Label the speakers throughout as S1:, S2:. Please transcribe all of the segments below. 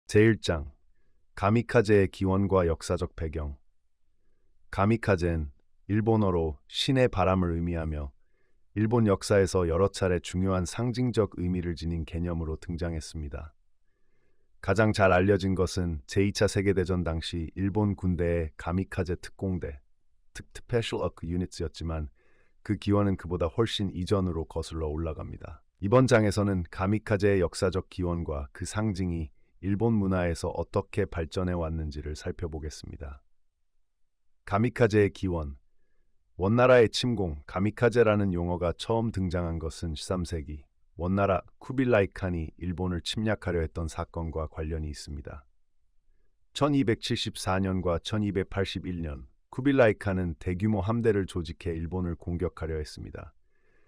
S1: 제1장 가미카제의 기원과 역사적 배경. 가미카제는 일본어로 신의 바람을 의미하며 일본 역사에서 여러 차례 중요한 상징적 의미를 지닌 개념으로 등장했습니다. 가장 잘 알려진 것은 제2차 세계대전 당시 일본 군대의 가미카제 특공대, 스페셜 어크 유닛이었지만 그 기원은 그보다 훨씬 이전으로 거슬러 올라갑니다. 이번 장에서는 가미카제의 역사적 기원과 그 상징이 일본 문화에서 어떻게 발전해 왔는지를 살펴보겠습니다. 가미카제의 기원. 원나라의 침공, 가미카제라는 용어가 처음 등장한 것은 13세기 원나라 쿠빌라이 칸이 일본을 침략하려 했던 사건과 관련이 있습니다. 1274년과 1281년 쿠빌라이 칸은 대규모 함대를 조직해 일본을 공격하려 했습니다.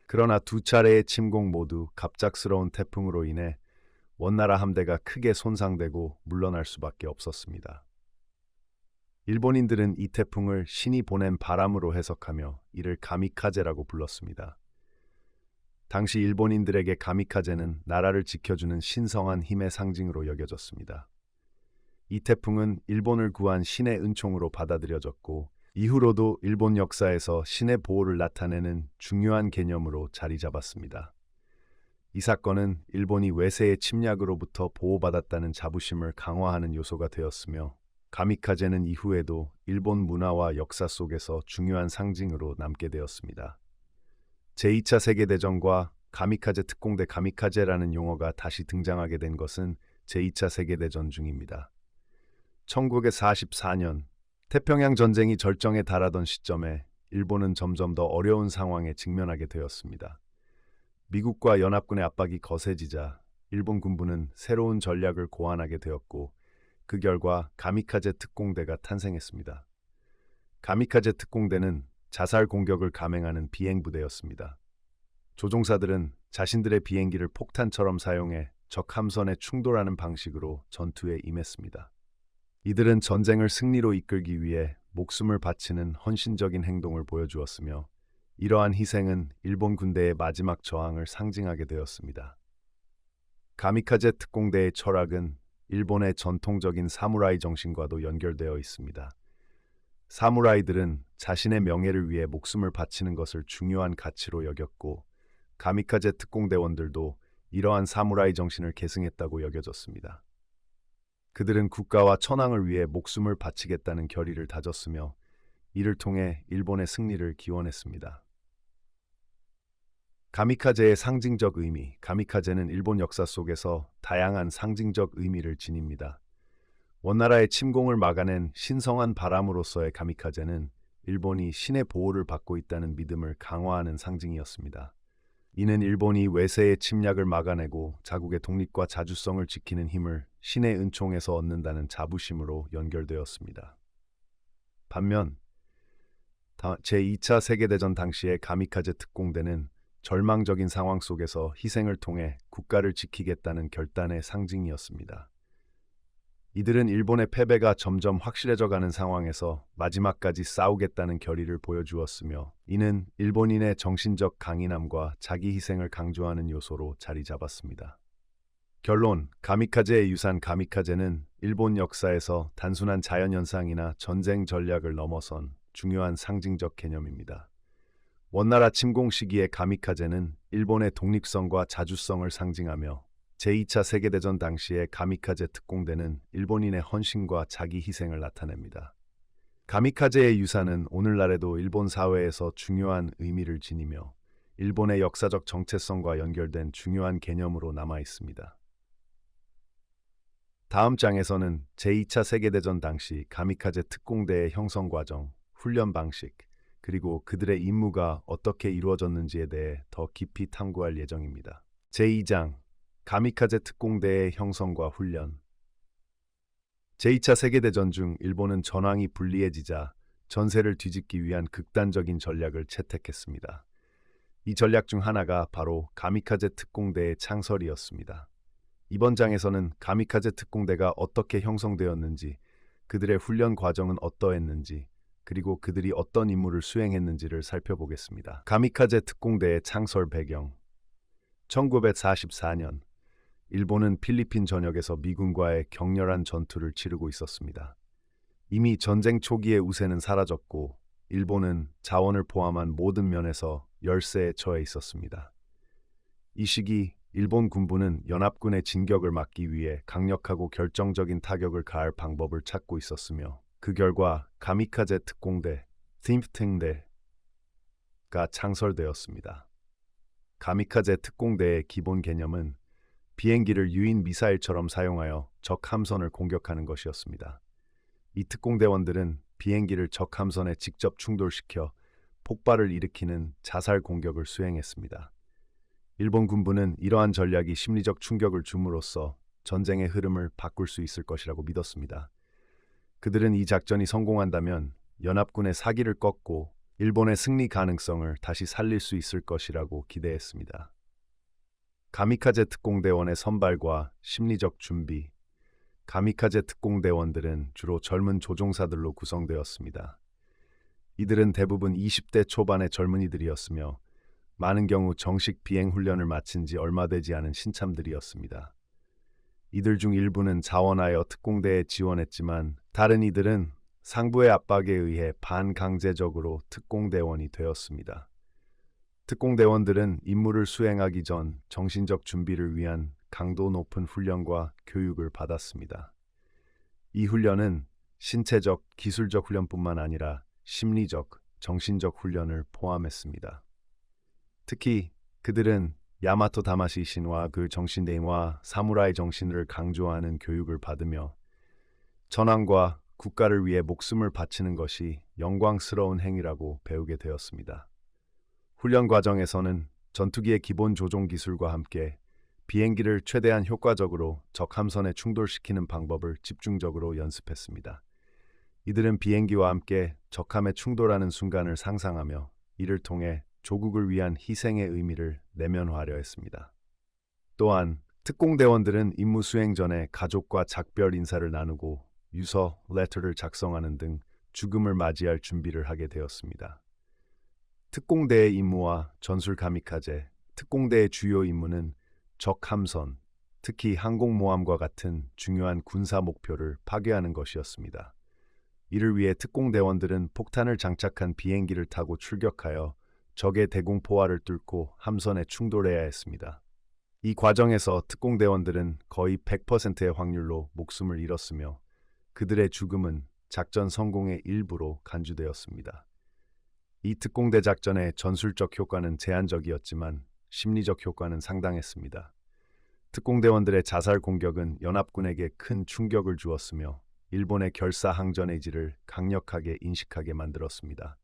S1: 그러나 두 차례의 침공 모두 갑작스러운 태풍으로 인해 원나라 함대가 크게 손상되고 물러날 수밖에 없었습니다. 일본인들은 이 태풍을 신이 보낸 바람으로 해석하며 이를 가미카제라고 불렀습니다. 당시 일본인들에게 가미카제는 나라를 지켜주는 신성한 힘의 상징으로 여겨졌습니다. 이 태풍은 일본을 구한 신의 은총으로 받아들여졌고 이후로도 일본 역사에서 신의 보호를 나타내는 중요한 개념으로 자리 잡았습니다. 이 사건은 일본이 외세의 침략으로부터 보호받았다는 자부심을 강화하는 요소가 되었으며 가미카제는 이후에도 일본 문화와 역사 속에서 중요한 상징으로 남게 되었습니다. 제2차 세계대전과 가미카제 특공대 가미카제라는 용어가 다시 등장하게 된 것은 제2차 세계대전 중입니다. 1944년 태평양 전쟁이 절정에 달하던 시점에 일본은 점점 더 어려운 상황에 직면하게 되었습니다. 미국과 연합군의 압박이 거세지자 일본 군부는 새로운 전략을 고안하게 되었고 그 결과 가미카제 특공대가 탄생했습니다. 가미카제 특공대는 자살 공격을 감행하는 비행부대였습니다. 조종사들은 자신들의 비행기를 폭탄처럼 사용해 적 함선에 충돌하는 방식으로 전투에 임했습니다. 이들은 전쟁을 승리로 이끌기 위해 목숨을 바치는 헌신적인 행동을 보여주었으며 이러한 희생은 일본 군대의 마지막 저항을 상징하게 되었습니다. 가미카제 특공대의 철학은 일본의 전통적인 사무라이 정신과도 연결되어 있습니다. 사무라이들은 자신의 명예를 위해 목숨을 바치는 것을 중요한 가치로 여겼고 가미카제 특공대원들도 이러한 사무라이 정신을 계승했다고 여겨졌습니다. 그들은 국가와 천황을 위해 목숨을 바치겠다는 결의를 다졌으며 이를 통해 일본의 승리를 기원했습니다. 가미카제의 상징적 의미. 가미카제는 일본 역사 속에서 다양한 상징적 의미를 지닙니다. 원나라의 침공을 막아낸 신성한 바람으로서의 가미카제는 일본이 신의 보호를 받고 있다는 믿음을 강화하는 상징이었습니다. 이는 일본이 외세의 침략을 막아내고 자국의 독립과 자주성을 지키는 힘을 신의 은총에서 얻는다는 자부심으로 연결되었습니다. 반면 제2차 세계대전 당시의 가미카제 특공대는 절망적인 상황 속에서 희생을 통해 국가를 지키겠다는 결단의 상징이었습니다. 이들은 일본의 패배가 점점 확실해져가는 상황에서 마지막까지 싸우겠다는 결의를 보여주었으며 이는 일본인의 정신적 강인함과 자기 희생을 강조하는 요소로 자리 잡았습니다. 결론, 가미카제의 유산. 가미카제는 일본 역사에서 단순한 자연현상이나 전쟁 전략을 넘어선 중요한 상징적 개념입니다. 원나라 침공 시기의 가미카제는 일본의 독립성과 자주성을 상징하며 제2차 세계대전 당시의 가미카제 특공대는 일본인의 헌신과 자기 희생을 나타냅니다. 가미카제의 유산은 오늘날에도 일본 사회에서 중요한 의미를 지니며 일본의 역사적 정체성과 연결된 중요한 개념으로 남아 있습니다. 다음 장에서는 제2차 세계대전 당시 가미카제 특공대의 형성 과정, 훈련 방식, 그리고 그들의 임무가 어떻게 이루어졌는지에 대해 더 깊이 탐구할 예정입니다. 제2장 가미카제 특공대의 형성과 훈련. 제2차 세계대전 중 일본은 전황이 불리해지자 전세를 뒤집기 위한 극단적인 전략을 채택했습니다. 이 전략 중 하나가 바로 가미카제 특공대의 창설이었습니다. 이번 장에서는 가미카제 특공대가 어떻게 형성되었는지, 그들의 훈련 과정은 어떠했는지, 그리고 그들이 어떤 임무를 수행했는지를 살펴보겠습니다. 가미카제 특공대의 창설 배경. 1944년 일본은 필리핀 전역에서 미군과의 격렬한 전투를 치르고 있었습니다. 이미 전쟁 초기의 우세는 사라졌고 일본은 자원을 포함한 모든 면에서 열세에 처해 있었습니다. 이 시기 일본 군부는 연합군의 진격을 막기 위해 강력하고 결정적인 타격을 가할 방법을 찾고 있었으며 그 결과 가미카제 특공대, 팀프팅대가 창설되었습니다. 가미카제 특공대의 기본 개념은 비행기를 유인 미사일처럼 사용하여 적 함선을 공격하는 것이었습니다. 이 특공대원들은 비행기를 적 함선에 직접 충돌시켜 폭발을 일으키는 자살 공격을 수행했습니다. 일본 군부는 이러한 전략이 심리적 충격을 줌으로써 전쟁의 흐름을 바꿀 수 있을 것이라고 믿었습니다. 그들은 이 작전이 성공한다면 연합군의 사기를 꺾고 일본의 승리 가능성을 다시 살릴 수 있을 것이라고 기대했습니다. 가미카제 특공대원의 선발과 심리적 준비. 가미카제 특공대원들은 주로 젊은 조종사들로 구성되었습니다. 이들은 대부분 20대 초반의 젊은이들이었으며 많은 경우 정식 비행 훈련을 마친 지 얼마 되지 않은 신참들이었습니다. 이들 중 일부는 자원하여 특공대에 지원했지만 다른 이들은 상부의 압박에 의해 반강제적으로 특공대원이 되었습니다. 특공대원들은 임무를 수행하기 전 정신적 준비를 위한 강도 높은 훈련과 교육을 받았습니다. 이 훈련은 신체적, 기술적 훈련뿐만 아니라 심리적, 정신적 훈련을 포함했습니다. 특히 그들은 야마토 다마시 신화 그 정신대와 사무라이 정신을 강조하는 교육을 받으며 전황과 국가를 위해 목숨을 바치는 것이 영광스러운 행위라고 배우게 되었습니다. 훈련 과정에서는 전투기의 기본 조종 기술과 함께 비행기를 최대한 효과적으로 적 함선에 충돌시키는 방법을 집중적으로 연습했습니다. 이들은 비행기와 함께 적함에 충돌하는 순간을 상상하며 이를 통해 조국을 위한 희생의 의미를 내면화하려 했습니다. 또한 특공대원들은 임무 수행 전에 가족과 작별 인사를 나누고 유서, 레터를 작성하는 등 죽음을 맞이할 준비를 하게 되었습니다. 특공대의 임무와 전술 가미카제, 특공대의 주요 임무는 적 함선, 특히 항공모함과 같은 중요한 군사 목표를 파괴하는 것이었습니다. 이를 위해 특공대원들은 폭탄을 장착한 비행기를 타고 출격하여 적의 대공포화를 뚫고 함선에 충돌해야 했습니다. 이 과정에서 특공대원들은 거의 100%의 확률로 목숨을 잃었으며 그들의 죽음은 작전 성공의 일부로 간주되었습니다. 이 특공대 작전의 전술적 효과는 제한적이었지만 심리적 효과는 상당했습니다. 특공대원들의 자살 공격은 연합군에게 큰 충격을 주었으며 일본의 결사항전의 의지를 강력하게 인식하게 만들었습니다.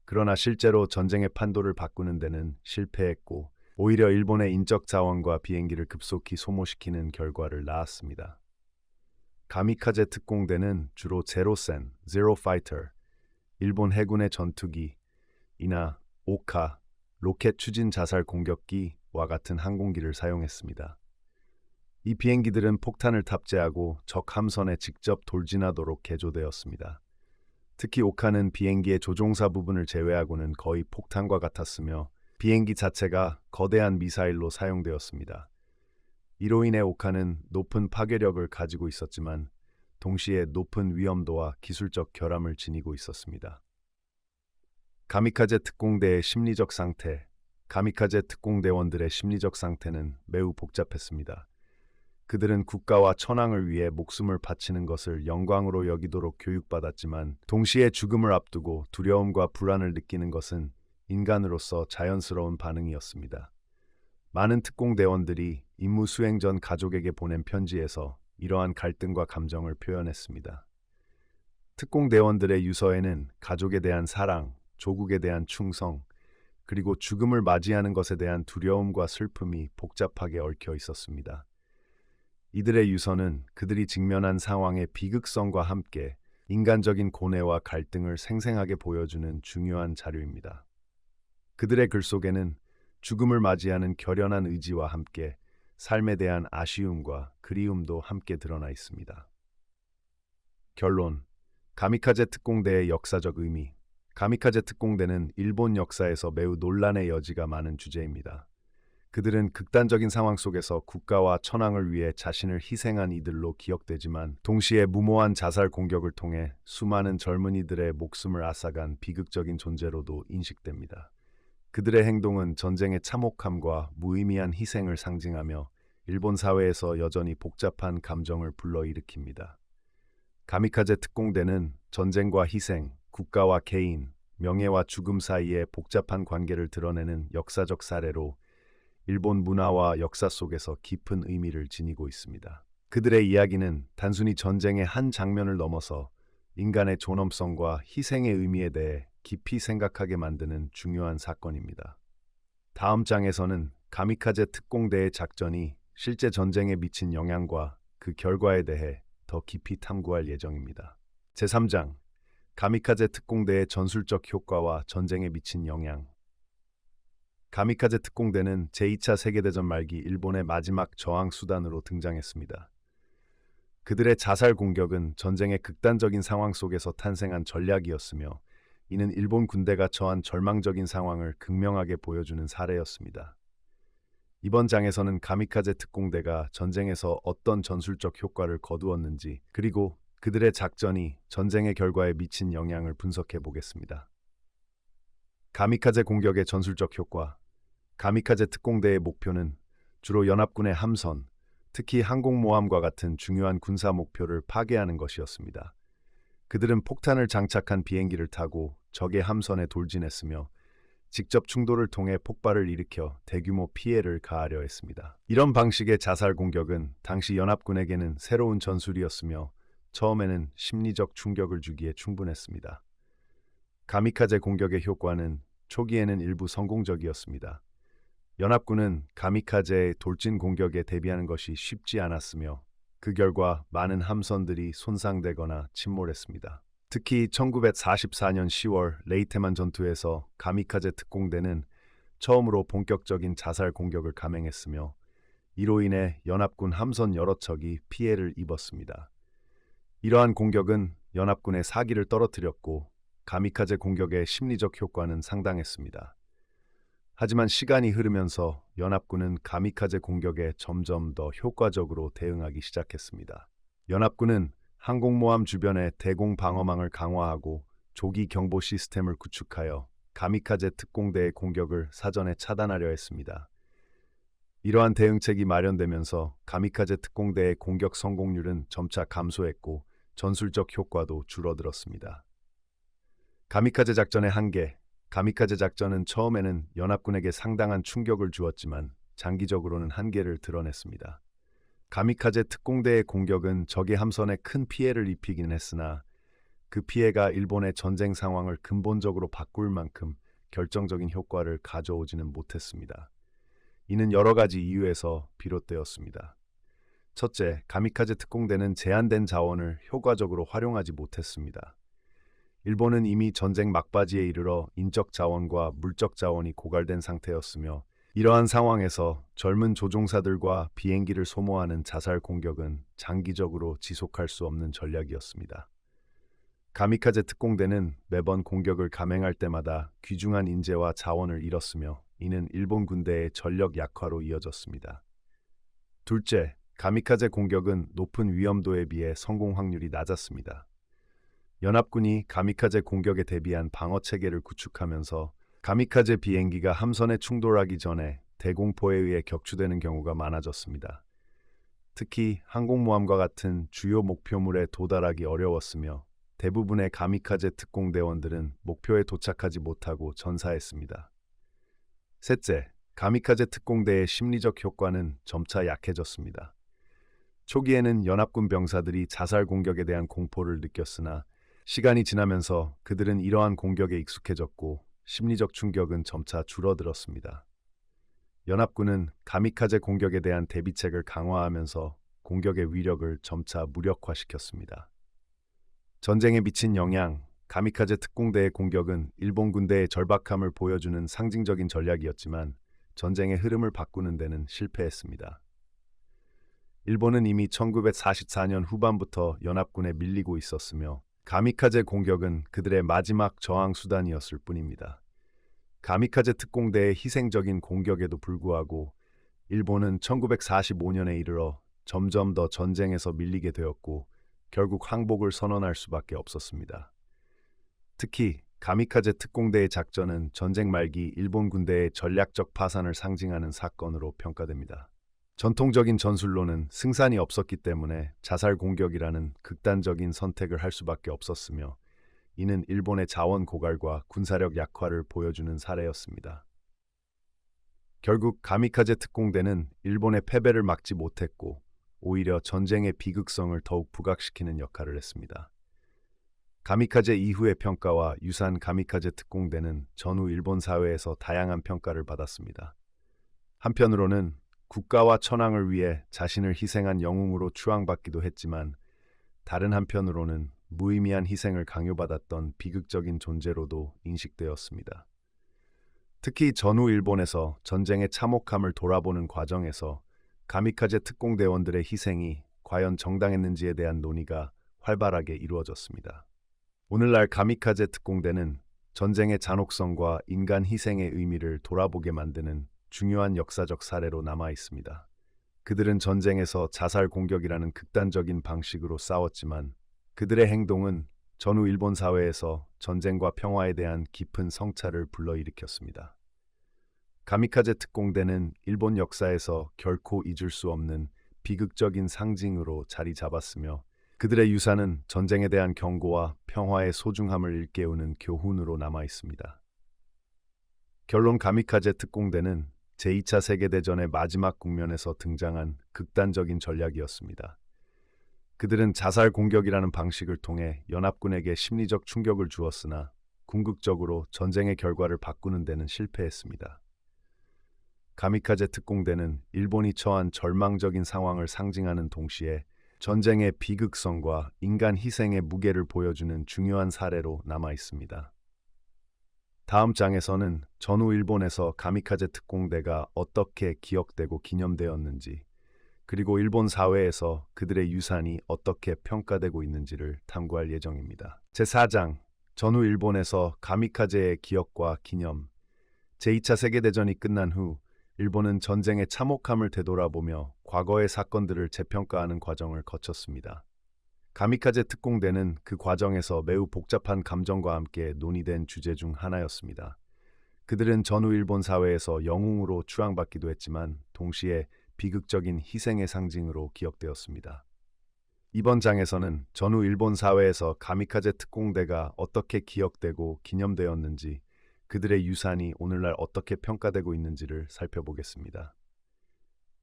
S1: 그러나 실제로 전쟁의 판도를 바꾸는 데는 실패했고 오히려 일본의 인적 자원과 비행기를 급속히 소모시키는 결과를 낳았습니다. 가미카제 특공대는 주로 제로센, 제로 파이터, 일본 해군의 전투기, 이나 오카, 로켓 추진 자살 공격기와 같은 항공기를 사용했습니다. 이 비행기들은 폭탄을 탑재하고 적 함선에 직접 돌진하도록 개조되었습니다. 특히 오카는 비행기의 조종사 부분을 제외하고는 거의 폭탄과 같았으며 비행기 자체가 거대한 미사일로 사용되었습니다. 이로 인해 오카는 높은 파괴력을 가지고 있었지만 동시에 높은 위험도와 기술적 결함을 지니고 있었습니다. 가미카제 특공대의 심리적 상태, 가미카제 특공대원들의 심리적 상태는 매우 복잡했습니다. 그들은 국가와 천황을 위해 목숨을 바치는 것을 영광으로 여기도록 교육받았지만 동시에 죽음을 앞두고 두려움과 불안을 느끼는 것은 인간으로서 자연스러운 반응이었습니다. 많은 특공대원들이 임무 수행 전 가족에게 보낸 편지에서 이러한 갈등과 감정을 표현했습니다. 특공대원들의 유서에는 가족에 대한 사랑, 조국에 대한 충성, 그리고 죽음을 맞이하는 것에 대한 두려움과 슬픔이 복잡하게 얽혀 있었습니다. 이들의 유서는 그들이 직면한 상황의 비극성과 함께 인간적인 고뇌와 갈등을 생생하게 보여주는 중요한 자료입니다. 그들의 글 속에는 죽음을 맞이하는 결연한 의지와 함께 삶에 대한 아쉬움과 그리움도 함께 드러나 있습니다. 결론, 가미카제 특공대의 역사적 의미. 가미카제 특공대는 일본 역사에서 매우 논란의 여지가 많은 주제입니다. 그들은 극단적인 상황 속에서 국가와 천황을 위해 자신을 희생한 이들로 기억되지만 동시에 무모한 자살 공격을 통해 수많은 젊은이들의 목숨을 앗아간 비극적인 존재로도 인식됩니다. 그들의 행동은 전쟁의 참혹함과 무의미한 희생을 상징하며 일본 사회에서 여전히 복잡한 감정을 불러일으킵니다. 가미카제 특공대는 전쟁과 희생, 국가와 개인, 명예와 죽음 사이의 복잡한 관계를 드러내는 역사적 사례로 일본 문화와 역사 속에서 깊은 의미를 지니고 있습니다. 그들의 이야기는 단순히 전쟁의 한 장면을 넘어서 인간의 존엄성과 희생의 의미에 대해 깊이 생각하게 만드는 중요한 사건입니다. 다음 장에서는 가미카제 특공대의 작전이 실제 전쟁에 미친 영향과 그 결과에 대해 더 깊이 탐구할 예정입니다. 제3장 가미카제 특공대의 전술적 효과와 전쟁에 미친 영향. 가미카제 특공대는 제2차 세계대전 말기 일본의 마지막 저항 수단으로 등장했습니다. 그들의 자살 공격은 전쟁의 극단적인 상황 속에서 탄생한 전략이었으며 이는 일본 군대가 처한 절망적인 상황을 극명하게 보여주는 사례였습니다. 이번 장에서는 가미카제 특공대가 전쟁에서 어떤 전술적 효과를 거두었는지 그리고 그들의 작전이 전쟁의 결과에 미친 영향을 분석해 보겠습니다. 가미카제 공격의 전술적 효과. 가미카제 특공대의 목표는 주로 연합군의 함선, 특히 항공모함과 같은 중요한 군사 목표를 파괴하는 것이었습니다. 그들은 폭탄을 장착한 비행기를 타고 적의 함선에 돌진했으며 직접 충돌을 통해 폭발을 일으켜 대규모 피해를 가하려 했습니다. 이런 방식의 자살 공격은 당시 연합군에게는 새로운 전술이었으며 처음에는 심리적 충격을 주기에 충분했습니다. 가미카제 공격의 효과는 초기에는 일부 성공적이었습니다. 연합군은 가미카제의 돌진 공격에 대비하는 것이 쉽지 않았으며 그 결과 많은 함선들이 손상되거나 침몰했습니다. 특히 1944년 10월 레이테만 전투에서 가미카제 특공대는 처음으로 본격적인 자살 공격을 감행했으며 이로 인해 연합군 함선 여러 척이 피해를 입었습니다. 이러한 공격은 연합군의 사기를 떨어뜨렸고 가미카제 공격의 심리적 효과는 상당했습니다. 하지만 시간이 흐르면서 연합군은 가미카제 공격에 점점 더 효과적으로 대응하기 시작했습니다. 연합군은 항공모함 주변에 대공 방어망을 강화하고 조기 경보 시스템을 구축하여 가미카제 특공대의 공격을 사전에 차단하려 했습니다. 이러한 대응책이 마련되면서 가미카제 특공대의 공격 성공률은 점차 감소했고 전술적 효과도 줄어들었습니다. 가미카제 작전의 한계. 가미카제 작전은 처음에는 연합군에게 상당한 충격을 주었지만 장기적으로는 한계를 드러냈습니다. 가미카제 특공대의 공격은 적의 함선에 큰 피해를 입히긴 했으나 그 피해가 일본의 전쟁 상황을 근본적으로 바꿀 만큼 결정적인 효과를 가져오지는 못했습니다. 이는 여러 가지 이유에서 비롯되었습니다. 첫째, 가미카제 특공대는 제한된 자원을 효과적으로 활용하지 못했습니다. 일본은 이미 전쟁 막바지에 이르러 인적 자원과 물적 자원이 고갈된 상태였으며 이러한 상황에서 젊은 조종사들과 비행기를 소모하는 자살 공격은 장기적으로 지속할 수 없는 전략이었습니다. 가미카제 특공대는 매번 공격을 감행할 때마다 귀중한 인재와 자원을 잃었으며 이는 일본 군대의 전력 약화로 이어졌습니다. 둘째, 가미카제 공격은 높은 위험도에 비해 성공 확률이 낮았습니다. 연합군이 가미카제 공격에 대비한 방어 체계를 구축하면서 가미카제 비행기가 함선에 충돌하기 전에 대공포에 의해 격추되는 경우가 많아졌습니다. 특히 항공모함과 같은 주요 목표물에 도달하기 어려웠으며 대부분의 가미카제 특공대원들은 목표에 도착하지 못하고 전사했습니다. 셋째, 가미카제 특공대의 심리적 효과는 점차 약해졌습니다. 초기에는 연합군 병사들이 자살 공격에 대한 공포를 느꼈으나 시간이 지나면서 그들은 이러한 공격에 익숙해졌고 심리적 충격은 점차 줄어들었습니다. 연합군은 가미카제 공격에 대한 대비책을 강화하면서 공격의 위력을 점차 무력화시켰습니다. 전쟁에 미친 영향. 가미카제 특공대의 공격은 일본 군대의 절박함을 보여주는 상징적인 전략이었지만 전쟁의 흐름을 바꾸는 데는 실패했습니다. 일본은 이미 1944년 후반부터 연합군에 밀리고 있었으며 가미카제 공격은 그들의 마지막 저항 수단이었을 뿐입니다. 가미카제 특공대의 희생적인 공격에도 불구하고 일본은 1945년에 이르러 점점 더 전쟁에서 밀리게 되었고 결국 항복을 선언할 수밖에 없었습니다. 특히 가미카제 특공대의 작전은 전쟁 말기 일본 군대의 전략적 파산을 상징하는 사건으로 평가됩니다. 전통적인 전술로는 승산이 없었기 때문에 자살 공격이라는 극단적인 선택을 할 수밖에 없었으며 이는 일본의 자원 고갈과 군사력 약화를 보여주는 사례였습니다. 결국 가미카제 특공대는 일본의 패배를 막지 못했고 오히려 전쟁의 비극성을 더욱 부각시키는 역할을 했습니다. 가미카제 이후의 평가와 유산 가미카제 특공대는 전후 일본 사회에서 다양한 평가를 받았습니다. 한편으로는 국가와 천황을 위해 자신을 희생한 영웅으로 추앙받기도 했지만 다른 한편으로는 무의미한 희생을 강요받았던 비극적인 존재로도 인식되었습니다. 특히 전후 일본에서 전쟁의 참혹함을 돌아보는 과정에서 가미카제 특공대원들의 희생이 과연 정당했는지에 대한 논의가 활발하게 이루어졌습니다. 오늘날 가미카제 특공대는 전쟁의 잔혹성과 인간 희생의 의미를 돌아보게 만드는 중요한 역사적 사례로 남아 있습니다. 그들은 전쟁에서 자살 공격이라는 극단적인 방식으로 싸웠지만 그들의 행동은 전후 일본 사회에서 전쟁과 평화에 대한 깊은 성찰을 불러일으켰습니다. 가미카제 특공대는 일본 역사에서 결코 잊을 수 없는 비극적인 상징으로 자리 잡았으며 그들의 유산은 전쟁에 대한 경고와 평화의 소중함을 일깨우는 교훈으로 남아 있습니다. 결론 가미카제 특공대는 제2차 세계대전의 마지막 국면에서 등장한 극단적인 전략이었습니다. 그들은 자살 공격이라는 방식을 통해 연합군에게 심리적 충격을 주었으나 궁극적으로 전쟁의 결과를 바꾸는 데는 실패했습니다. 가미카제 특공대는 일본이 처한 절망적인 상황을 상징하는 동시에 전쟁의 비극성과 인간 희생의 무게를 보여주는 중요한 사례로 남아 있습니다. 다음 장에서는 전후 일본에서 가미카제 특공대가 어떻게 기억되고 기념되었는지, 그리고 일본 사회에서 그들의 유산이 어떻게 평가되고 있는지를 탐구할 예정입니다. 제4장, 전후 일본에서 가미카제의 기억과 기념. 제2차 세계대전이 끝난 후 일본은 전쟁의 참혹함을 되돌아보며 과거의 사건들을 재평가하는 과정을 거쳤습니다. 가미카제 특공대는 그 과정에서 매우 복잡한 감정과 함께 논의된 주제 중 하나였습니다. 그들은 전후 일본 사회에서 영웅으로 추앙받기도 했지만 동시에 비극적인 희생의 상징으로 기억되었습니다. 이번 장에서는 전후 일본 사회에서 가미카제 특공대가 어떻게 기억되고 기념되었는지, 그들의 유산이 오늘날 어떻게 평가되고 있는지를 살펴보겠습니다.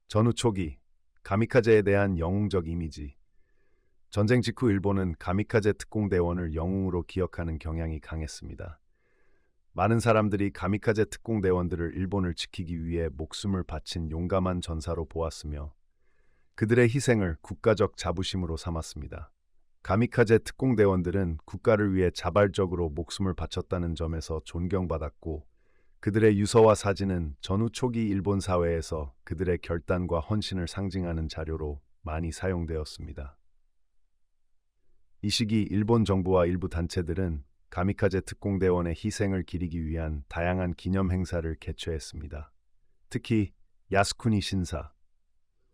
S1: 전후 초기, 가미카제에 대한 영웅적 이미지. 전쟁 직후 일본은 가미카제 특공대원을 영웅으로 기억하는 경향이 강했습니다. 많은 사람들이 가미카제 특공대원들을 일본을 지키기 위해 목숨을 바친 용감한 전사로 보았으며 그들의 희생을 국가적 자부심으로 삼았습니다. 가미카제 특공대원들은 국가를 위해 자발적으로 목숨을 바쳤다는 점에서 존경받았고 그들의 유서와 사진은 전후 초기 일본 사회에서 그들의 결단과 헌신을 상징하는 자료로 많이 사용되었습니다. 이 시기 일본 정부와 일부 단체들은 가미카제 특공대원의 희생을 기리기 위한 다양한 기념 행사를 개최했습니다. 특히 야스쿠니 신사,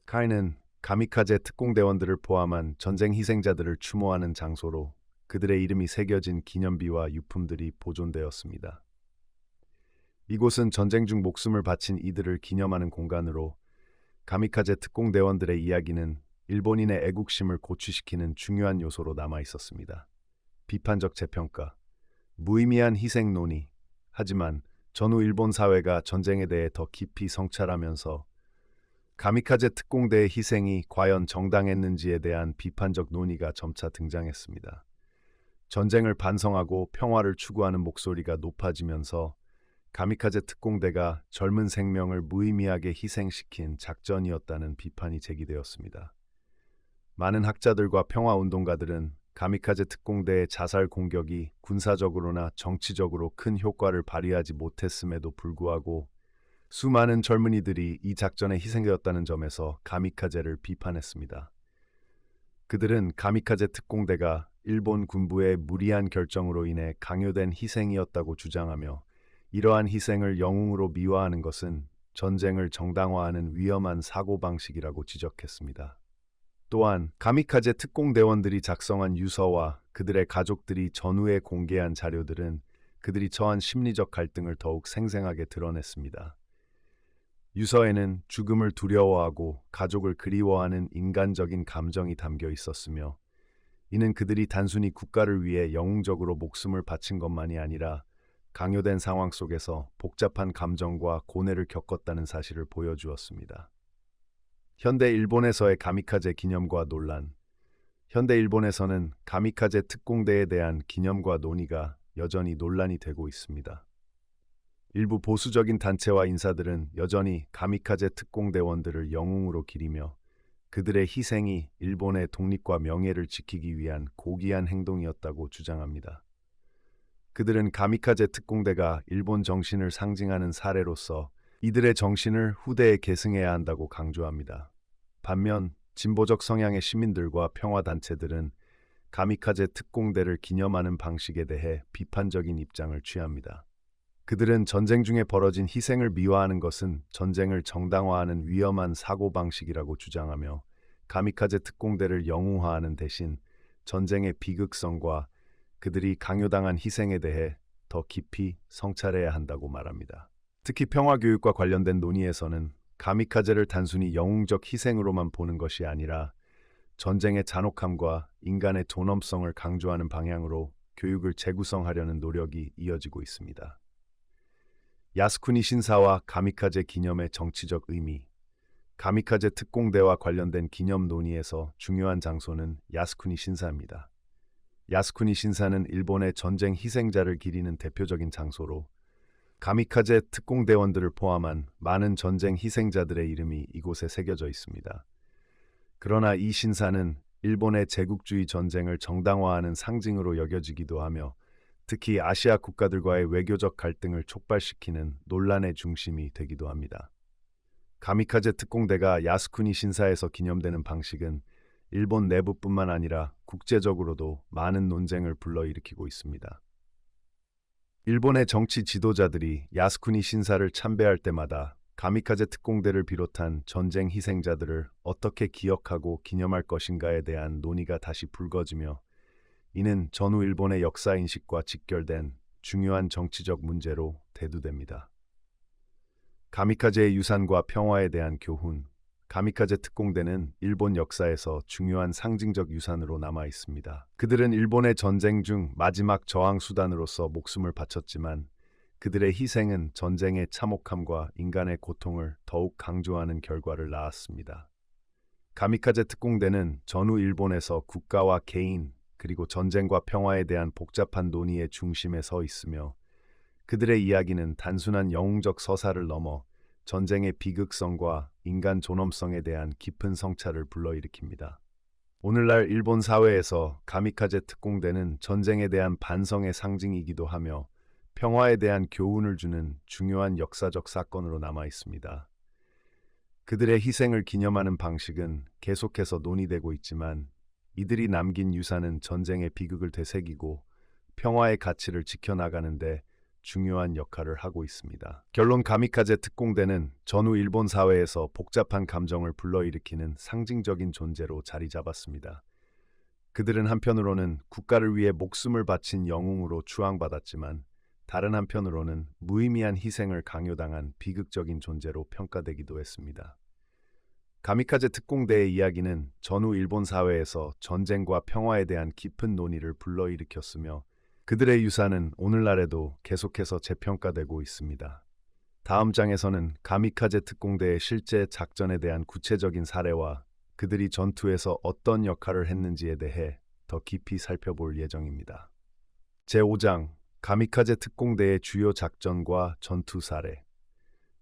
S1: 카이는 가미카제 특공대원들을 포함한 전쟁 희생자들을 추모하는 장소로 그들의 이름이 새겨진 기념비와 유품들이 보존되었습니다. 이곳은 전쟁 중 목숨을 바친 이들을 기념하는 공간으로 가미카제 특공대원들의 이야기는 일본인의 애국심을 고취시키는 중요한 요소로 남아 있었습니다. 비판적 재평가, 무의미한 희생 논의. 하지만 전후 일본 사회가 전쟁에 대해 더 깊이 성찰하면서 가미카제 특공대의 희생이 과연 정당했는지에 대한 비판적 논의가 점차 등장했습니다. 전쟁을 반성하고 평화를 추구하는 목소리가 높아지면서 가미카제 특공대가 젊은 생명을 무의미하게 희생시킨 작전이었다는 비판이 제기되었습니다. 많은 학자들과 평화운동가들은 가미카제 특공대의 자살 공격이 군사적으로나 정치적으로 큰 효과를 발휘하지 못했음에도 불구하고 수많은 젊은이들이 이 작전에 희생되었다는 점에서 가미카제를 비판했습니다. 그들은 가미카제 특공대가 일본 군부의 무리한 결정으로 인해 강요된 희생이었다고 주장하며 이러한 희생을 영웅으로 미화하는 것은 전쟁을 정당화하는 위험한 사고방식이라고 지적했습니다. 또한 가미카제 특공대원들이 작성한 유서와 그들의 가족들이 전후에 공개한 자료들은 그들이 처한 심리적 갈등을 더욱 생생하게 드러냈습니다. 유서에는 죽음을 두려워하고 가족을 그리워하는 인간적인 감정이 담겨 있었으며, 이는 그들이 단순히 국가를 위해 영웅적으로 목숨을 바친 것만이 아니라 강요된 상황 속에서 복잡한 감정과 고뇌를 겪었다는 사실을 보여주었습니다. 현대 일본에서의 가미카제 기념과 논란. 현대 일본에서는 가미카제 특공대에 대한 기념과 논의가 여전히 논란이 되고 있습니다. 일부 보수적인 단체와 인사들은 여전히 가미카제 특공대원들을 영웅으로 기리며 그들의 희생이 일본의 독립과 명예를 지키기 위한 고귀한 행동이었다고 주장합니다. 그들은 가미카제 특공대가 일본 정신을 상징하는 사례로서 이들의 정신을 후대에 계승해야 한다고 강조합니다. 반면 진보적 성향의 시민들과 평화단체들은 가미카제 특공대를 기념하는 방식에 대해 비판적인 입장을 취합니다. 그들은 전쟁 중에 벌어진 희생을 미화하는 것은 전쟁을 정당화하는 위험한 사고방식이라고 주장하며, 가미카제 특공대를 영웅화하는 대신 전쟁의 비극성과 그들이 강요당한 희생에 대해 더 깊이 성찰해야 한다고 말합니다. 특히 평화교육과 관련된 논의에서는 가미카제를 단순히 영웅적 희생으로만 보는 것이 아니라 전쟁의 잔혹함과 인간의 존엄성을 강조하는 방향으로 교육을 재구성하려는 노력이 이어지고 있습니다. 야스쿠니 신사와 가미카제 기념의 정치적 의미. 가미카제 특공대와 관련된 기념 논의에서 중요한 장소는 야스쿠니 신사입니다. 야스쿠니 신사는 일본의 전쟁 희생자를 기리는 대표적인 장소로 가미카제 특공대원들을 포함한 많은 전쟁 희생자들의 이름이 이곳에 새겨져 있습니다. 그러나 이 신사는 일본의 제국주의 전쟁을 정당화하는 상징으로 여겨지기도 하며, 특히 아시아 국가들과의 외교적 갈등을 촉발시키는 논란의 중심이 되기도 합니다. 가미카제 특공대가 야스쿠니 신사에서 기념되는 방식은 일본 내부뿐만 아니라 국제적으로도 많은 논쟁을 불러일으키고 있습니다. 일본의 정치 지도자들이 야스쿠니 신사를 참배할 때마다 가미카제 특공대를 비롯한 전쟁 희생자들을 어떻게 기억하고 기념할 것인가에 대한 논의가 다시 불거지며, 이는 전후 일본의 역사인식과 직결된 중요한 정치적 문제로 대두됩니다. 가미카제의 유산과 평화에 대한 교훈. 가미카제 특공대는 일본 역사에서 중요한 상징적 유산으로 남아 있습니다. 그들은 일본의 전쟁 중 마지막 저항 수단으로서 목숨을 바쳤지만, 그들의 희생은 전쟁의 참혹함과 인간의 고통을 더욱 강조하는 결과를 낳았습니다. 가미카제 특공대는 전후 일본에서 국가와 개인, 그리고 전쟁과 평화에 대한 복잡한 논의의 중심에 서 있으며, 그들의 이야기는 단순한 영웅적 서사를 넘어 전쟁의 비극성과 인간 존엄성에 대한 깊은 성찰을 불러일으킵니다. 오늘날 일본 사회에서 가미카제 특공대는 전쟁에 대한 반성의 상징이기도 하며 평화에 대한 교훈을 주는 중요한 역사적 사건으로 남아 있습니다. 그들의 희생을 기념하는 방식은 계속해서 논의되고 있지만, 이들이 남긴 유산은 전쟁의 비극을 되새기고 평화의 가치를 지켜나가는데 중요한 역할을 하고 있습니다. 결론, 가미카제 특공대는 전후 일본 사회에서 복잡한 감정을 불러일으키는 상징적인 존재로 자리 잡았습니다. 그들은 한편으로는 국가를 위해 목숨을 바친 영웅으로 추앙받았지만, 다른 한편으로는 무의미한 희생을 강요당한 비극적인 존재로 평가되기도 했습니다. 가미카제 특공대의 이야기는 전후 일본 사회에서 전쟁과 평화에 대한 깊은 논의를 불러일으켰으며, 그들의 유산은 오늘날에도 계속해서 재평가되고 있습니다. 다음 장에서는 가미카제 특공대의 실제 작전에 대한 구체적인 사례와 그들이 전투에서 어떤 역할을 했는지에 대해 더 깊이 살펴볼 예정입니다. 제5장, 가미카제 특공대의 주요 작전과 전투 사례.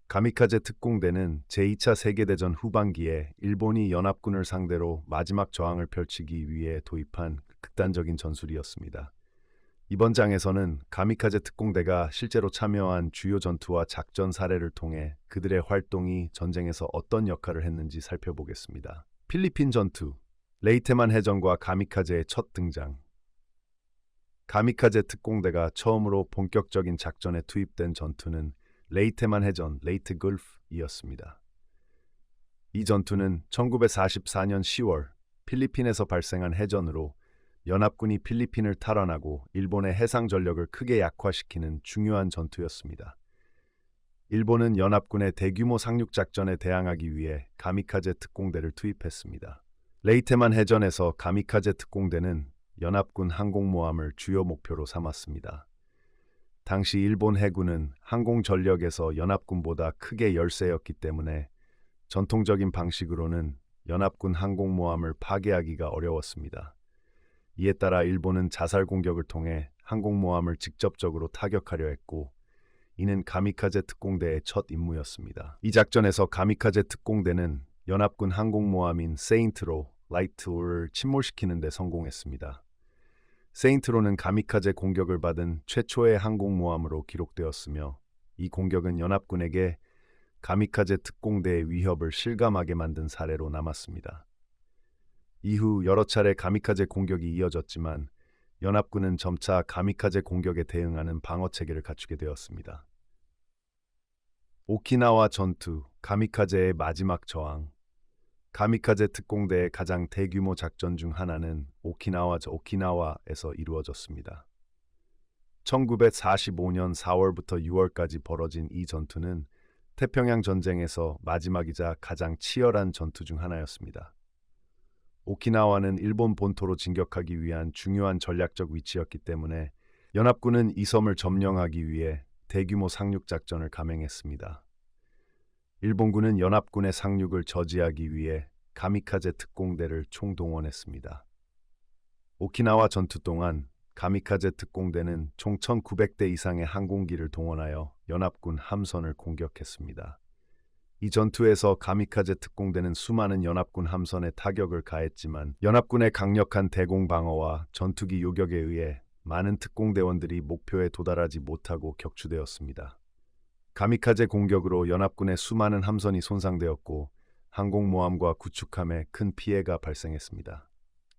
S1: 가미카제 특공대는 제2차 세계대전 후반기에 일본이 연합군을 상대로 마지막 저항을 펼치기 위해 도입한 극단적인 전술이었습니다. 이번 장에서는 가미카제 특공대가 실제로 참여한 주요 전투와 작전 사례를 통해 그들의 활동이 전쟁에서 어떤 역할을 했는지 살펴보겠습니다. 필리핀 전투, 레이테만 해전과 가미카제의 첫 등장. 가미카제 특공대가 처음으로 본격적인 작전에 투입된 전투는 레이테만 해전, 레이트 걸프 이었습니다. 이 전투는 1944년 10월 필리핀에서 발생한 해전으로 연합군이 필리핀을 탈환하고 일본의 해상 전력을 크게 약화시키는 중요한 전투였습니다. 일본은 연합군의 대규모 상륙 작전에 대항하기 위해 가미카제 특공대를 투입했습니다. 레이테만 해전에서 가미카제 특공대는 연합군 항공모함을 주요 목표로 삼았습니다. 당시 일본 해군은 항공 전력에서 연합군보다 크게 열세였기 때문에 전통적인 방식으로는 연합군 항공모함을 파괴하기가 어려웠습니다. 이에 따라 일본은 자살 공격을 통해 항공모함을 직접적으로 타격하려 했고, 이는 가미카제 특공대의 첫 임무였습니다. 이 작전에서 가미카제 특공대는 연합군 항공모함인 세인트로 라이트호를 침몰시키는 데 성공했습니다. 세인트로는 가미카제 공격을 받은 최초의 항공모함으로 기록되었으며, 이 공격은 연합군에게 가미카제 특공대의 위협을 실감하게 만든 사례로 남았습니다. 이후 여러 차례 가미카제 공격이 이어졌지만 연합군은 점차 가미카제 공격에 대응하는 방어 체계를 갖추게 되었습니다. 오키나와 전투, 가미카제의 마지막 저항. 가미카제 특공대의 가장 대규모 작전 중 하나는 오키나와에서 이루어졌습니다. 1945년 4월부터 6월까지 벌어진 이 전투는 태평양 전쟁에서 마지막이자 가장 치열한 전투 중 하나였습니다. 오키나와는 일본 본토로 진격하기 위한 중요한 전략적 위치였기 때문에 연합군은 이 섬을 점령하기 위해 대규모 상륙 작전을 감행했습니다. 일본군은 연합군의 상륙을 저지하기 위해 가미카제 특공대를 총동원했습니다. 오키나와 전투 동안 가미카제 특공대는 총 1900대 이상의 항공기를 동원하여 연합군 함선을 공격했습니다. 이 전투에서 가미카제 특공대는 수많은 연합군 함선에 타격을 가했지만 연합군의 강력한 대공 방어와 전투기 요격에 의해 많은 특공대원들이 목표에 도달하지 못하고 격추되었습니다. 가미카제 공격으로 연합군의 수많은 함선이 손상되었고 항공모함과 구축함에 큰 피해가 발생했습니다.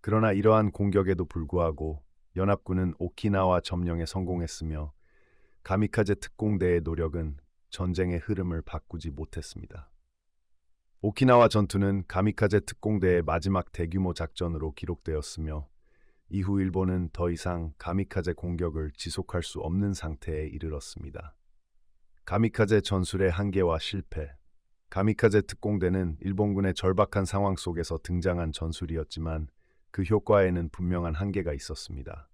S1: 그러나 이러한 공격에도 불구하고 연합군은 오키나와 점령에 성공했으며 가미카제 특공대의 노력은 전쟁의 흐름을 바꾸지 못했습니다. 오키나와 전투는 가미카제 특공대의 마지막 대규모 작전으로 기록되었으며 이후 일본은 더 이상 가미카제 공격을 지속할 수 없는 상태에 이르렀습니다. 가미카제 전술의 한계와 실패. 가미카제 특공대는 일본군의 절박한 상황 속에서 등장한 전술이었지만 그 효과에는 분명한 한계가 있었습니다.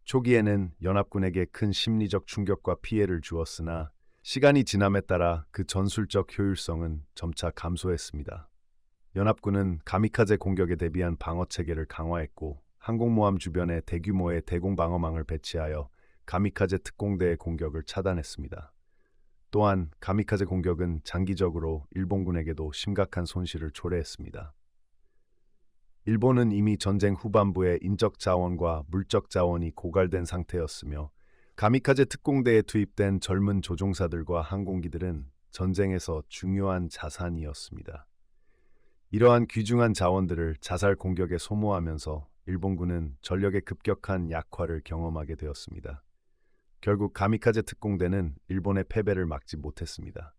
S1: 초기에는 연합군에게 큰 심리적 충격과 피해를 주었으나 시간이 지남에 따라 그 전술적 효율성은 점차 감소했습니다. 연합군은 가미카제 공격에 대비한 방어 체계를 강화했고 항공모함 주변에 대규모의 대공 방어망을 배치하여 가미카제 특공대의 공격을 차단했습니다. 또한 가미카제 공격은 장기적으로 일본군에게도 심각한 손실을 초래했습니다. 일본은 이미 전쟁 후반부에 인적 자원과 물적 자원이 고갈된 상태였으며 가미카제 특공대에 투입된 젊은 조종사들과 항공기들은 전쟁에서 중요한 자산이었습니다. 이러한 귀중한 자원들을 자살 공격에 소모하면서 일본군은 전력의 급격한 약화를 경험하게 되었습니다. 결국 가미카제 특공대는 일본의 패배를 막지 못했습니다.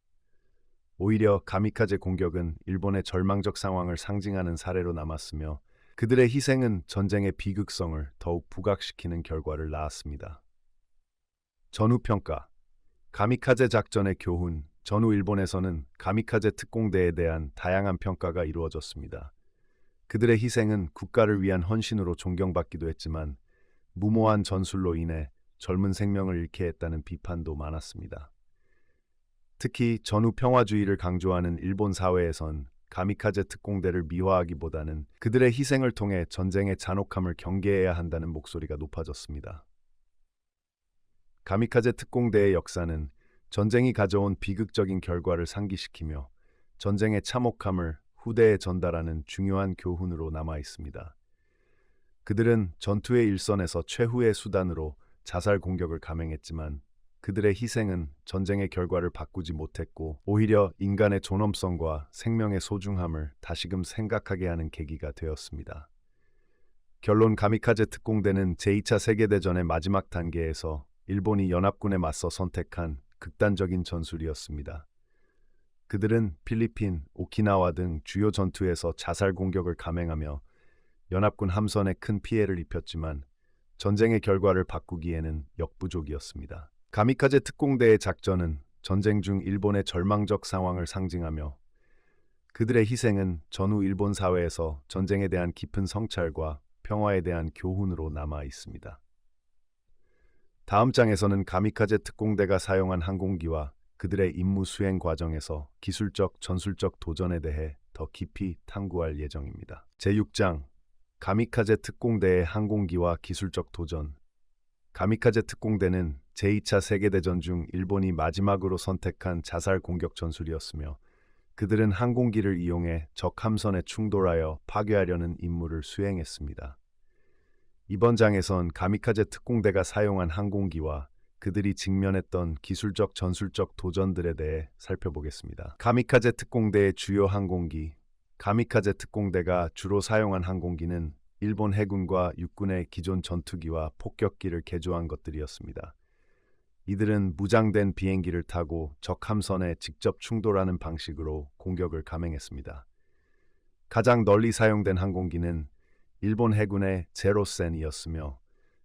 S1: 오히려 가미카제 공격은 일본의 절망적 상황을 상징하는 사례로 남았으며 그들의 희생은 전쟁의 비극성을 더욱 부각시키는 결과를 낳았습니다. 전후평가. 가미카제 작전의 교훈. 전후 일본에서는 가미카제 특공대에 대한 다양한 평가가 이루어졌습니다. 그들의 희생은 국가를 위한 헌신으로 존경받기도 했지만 무모한 전술로 인해 젊은 생명을 잃게 했다는 비판도 많았습니다. 특히 전후 평화주의를 강조하는 일본 사회에선 가미카제 특공대를 미화하기보다는 그들의 희생을 통해 전쟁의 잔혹함을 경계해야 한다는 목소리가 높아졌습니다. 가미카제 특공대의 역사는 전쟁이 가져온 비극적인 결과를 상기시키며 전쟁의 참혹함을 후대에 전달하는 중요한 교훈으로 남아 있습니다. 그들은 전투의 일선에서 최후의 수단으로 자살 공격을 감행했지만 그들의 희생은 전쟁의 결과를 바꾸지 못했고 오히려 인간의 존엄성과 생명의 소중함을 다시금 생각하게 하는 계기가 되었습니다. 결론. 가미카제 특공대는 제2차 세계대전의 마지막 단계에서 일본이 연합군에 맞서 선택한 극단적인 전술이었습니다. 그들은 필리핀, 오키나와 등 주요 전투에서 자살 공격을 감행하며 연합군 함선에 큰 피해를 입혔지만 전쟁의 결과를 바꾸기에는 역부족이었습니다. 가미카제 특공대의 작전은 전쟁 중 일본의 절망적 상황을 상징하며 그들의 희생은 전후 일본 사회에서 전쟁에 대한 깊은 성찰과 평화에 대한 교훈으로 남아 있습니다. 다음 장에서는 가미카제 특공대가 사용한 항공기와 그들의 임무 수행 과정에서 기술적, 전술적 도전에 대해 더 깊이 탐구할 예정입니다. 제6장 가미카제 특공대의 항공기와 기술적 도전. 가미카제 특공대는 제2차 세계대전 중 일본이 마지막으로 선택한 자살 공격 전술이었으며 그들은 항공기를 이용해 적 함선에 충돌하여 파괴하려는 임무를 수행했습니다. 이번 장에선 가미카제 특공대가 사용한 항공기와 그들이 직면했던 기술적 전술적 도전들에 대해 살펴보겠습니다. 가미카제 특공대의 주요 항공기. 가미카제 특공대가 주로 사용한 항공기는 일본 해군과 육군의 기존 전투기와 폭격기를 개조한 것들이었습니다. 이들은 무장된 비행기를 타고 적 함선에 직접 충돌하는 방식으로 공격을 감행했습니다. 가장 널리 사용된 항공기는 일본 해군의 제로센이었으며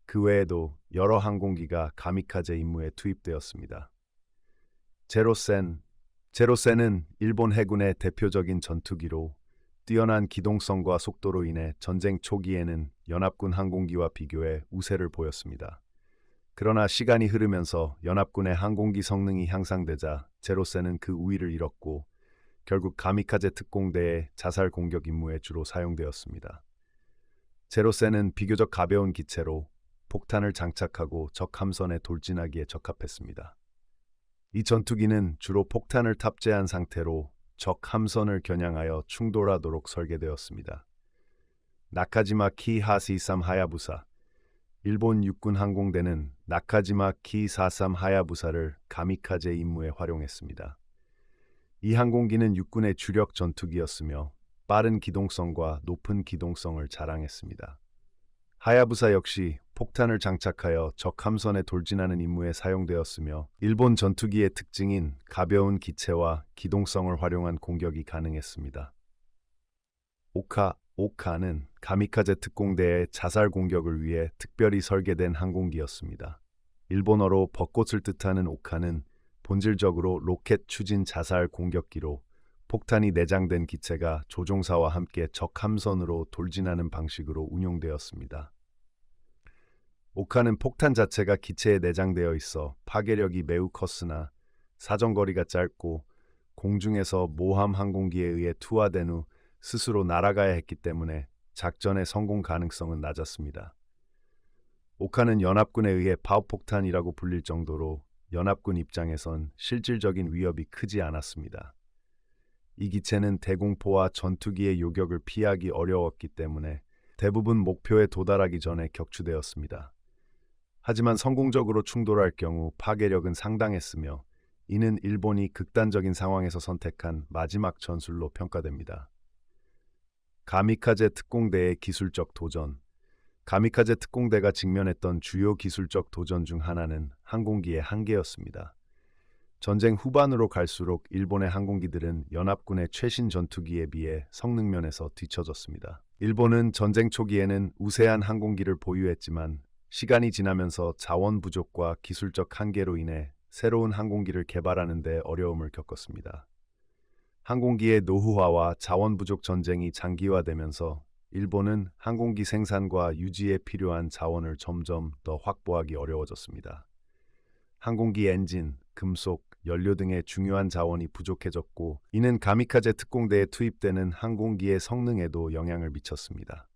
S1: 그 외에도 여러 항공기가 가미카제 임무에 투입되었습니다. 제로센은 일본 해군의 대표적인 전투기로 뛰어난 기동성과 속도로 인해 전쟁 초기에는 연합군 항공기와 비교해 우세를 보였습니다. 그러나 시간이 흐르면서 연합군의 항공기 성능이 향상되자 제로센은 그 우위를 잃었고 결국 가미카제 특공대의 자살 공격 임무에 주로 사용되었습니다. 제로센은 비교적 가벼운 기체로 폭탄을 장착하고 적 함선에 돌진하기에 적합했습니다. 이 전투기는 주로 폭탄을 탑재한 상태로 적 함선을 겨냥하여 충돌하도록 설계되었습니다. 나카지마 키 하시삼 하야부사. 일본 육군 항공대는 나카지마 키 43 하야부사를 가미카제 임무에 활용했습니다. 이 항공기는 육군의 주력 전투기였으며 빠른 기동성과 높은 기동성을 자랑했습니다. 하야부사 역시 폭탄을 장착하여 적 함선에 돌진하는 임무에 사용되었으며 일본 전투기의 특징인 가벼운 기체와 기동성을 활용한 공격이 가능했습니다. 오카는 가미카제 특공대의 자살 공격을 위해 특별히 설계된 항공기였습니다. 일본어로 벚꽃을 뜻하는 오카는 본질적으로 로켓 추진 자살 공격기로 폭탄이 내장된 기체가 조종사와 함께 적 함선으로 돌진하는 방식으로 운용되었습니다. 오카는 폭탄 자체가 기체에 내장되어 있어 파괴력이 매우 컸으나 사정거리가 짧고 공중에서 모함 항공기에 의해 투하된 후 스스로 날아가야 했기 때문에 작전의 성공 가능성은 낮았습니다. 오카는 연합군에 의해 파워폭탄이라고 불릴 정도로 연합군 입장에선 실질적인 위협이 크지 않았습니다. 이 기체는 대공포와 전투기의 요격을 피하기 어려웠기 때문에 대부분 목표에 도달하기 전에 격추되었습니다. 하지만 성공적으로 충돌할 경우 파괴력은 상당했으며 이는 일본이 극단적인 상황에서 선택한 마지막 전술로 평가됩니다. 가미카제 특공대의 기술적 도전. 가미카제 특공대가 직면했던 주요 기술적 도전 중 하나는 항공기의 한계였습니다. 전쟁 후반으로 갈수록 일본의 항공기들은 연합군의 최신 전투기에 비해 성능 면에서 뒤처졌습니다. 일본은 전쟁 초기에는 우세한 항공기를 보유했지만 시간이 지나면서 자원 부족과 기술적 한계로 인해 새로운 항공기를 개발하는 데 어려움을 겪었습니다. 항공기의 노후화와 자원 부족 전쟁이 장기화되면서 일본은 항공기 생산과 유지에 필요한 자원을 점점 더 확보하기 어려워졌습니다. 항공기 엔진, 금속, 연료 등의 중요한 자원이 부족해졌고 이는 가미카제 특공대에 투입되는 항공기의 성능에도 영향을 미쳤습니다.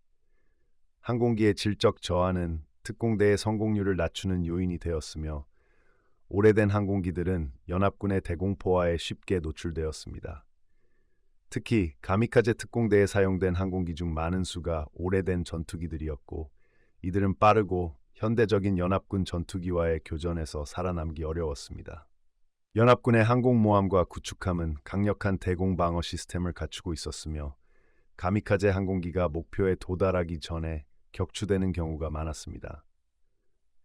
S1: 항공기의 질적 저하는 특공대의 성공률을 낮추는 요인이 되었으며 오래된 항공기들은 연합군의 대공포화에 쉽게 노출되었습니다. 특히 가미카제 특공대에 사용된 항공기 중 많은 수가 오래된 전투기들이었고 이들은 빠르고 현대적인 연합군 전투기와의 교전에서 살아남기 어려웠습니다. 연합군의 항공모함과 구축함은 강력한 대공 방어 시스템을 갖추고 있었으며 가미카제 항공기가 목표에 도달하기 전에 격추되는 경우가 많았습니다.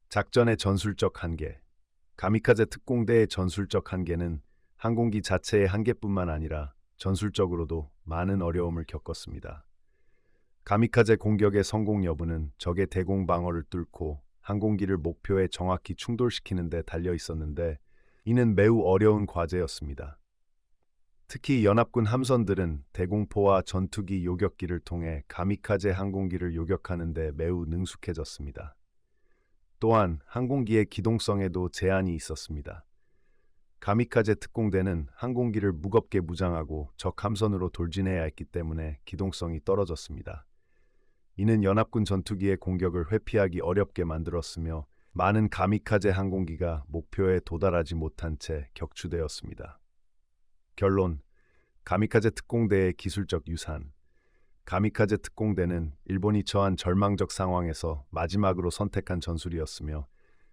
S1: 작전의 전술적 한계. 가미카제 특공대의 전술적 한계는 항공기 자체의 한계뿐만 아니라 전술적으로도 많은 어려움을 겪었습니다. 가미카제 공격의 성공 여부는 적의 대공 방어를 뚫고 항공기를 목표에 정확히 충돌시키는 데 달려 있었는데, 이는 매우 어려운 과제였습니다. 특히 연합군 함선들은 대공포와 전투기 요격기를 통해 가미카제 항공기를 요격하는 데 매우 능숙해졌습니다. 또한 항공기의 기동성에도 제한이 있었습니다. 가미카제 특공대는 항공기를 무겁게 무장하고 적 함선으로 돌진해야 했기 때문에 기동성이 떨어졌습니다. 이는 연합군 전투기의 공격을 회피하기 어렵게 만들었으며, 많은 가미카제 항공기가 목표에 도달하지 못한 채 격추되었습니다. 결론, 가미카제 특공대의 기술적 유산. 가미카제 특공대는 일본이 처한 절망적 상황에서 마지막으로 선택한 전술이었으며,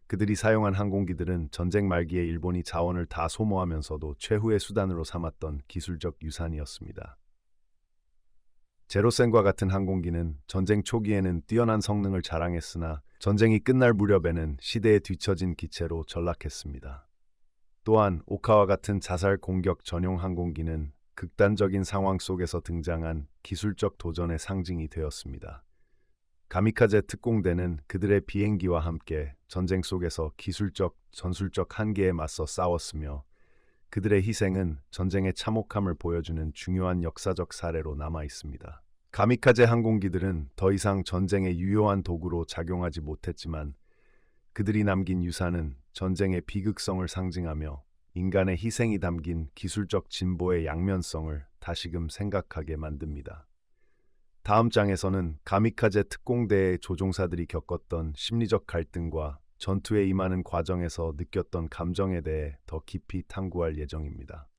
S1: 그들이 사용한 항공기들은 전쟁 말기에 일본이 자원을 다 소모하면서도 최후의 수단으로 삼았던 기술적 유산이었습니다. 제로센과 같은 항공기는 전쟁 초기에는 뛰어난 성능을 자랑했으나 전쟁이 끝날 무렵에는 시대에 뒤처진 기체로 전락했습니다. 또한 오카와 같은 자살 공격 전용 항공기는 극단적인 상황 속에서 등장한 기술적 도전의 상징이 되었습니다. 가미카제 특공대는 그들의 비행기와 함께 전쟁 속에서 기술적, 전술적 한계에 맞서 싸웠으며, 그들의 희생은 전쟁의 참혹함을 보여주는 중요한 역사적 사례로 남아 있습니다. 가미카제 항공기들은 더 이상 전쟁의 유효한 도구로 작용하지 못했지만, 그들이 남긴 유산은 전쟁의 비극성을 상징하며 인간의 희생이 담긴 기술적 진보의 양면성을 다시금 생각하게 만듭니다. 다음 장에서는 가미카제 특공대의 조종사들이 겪었던 심리적 갈등과 전투에 임하는 과정에서 느꼈던 감정에 대해 더 깊이 탐구할 예정입니다.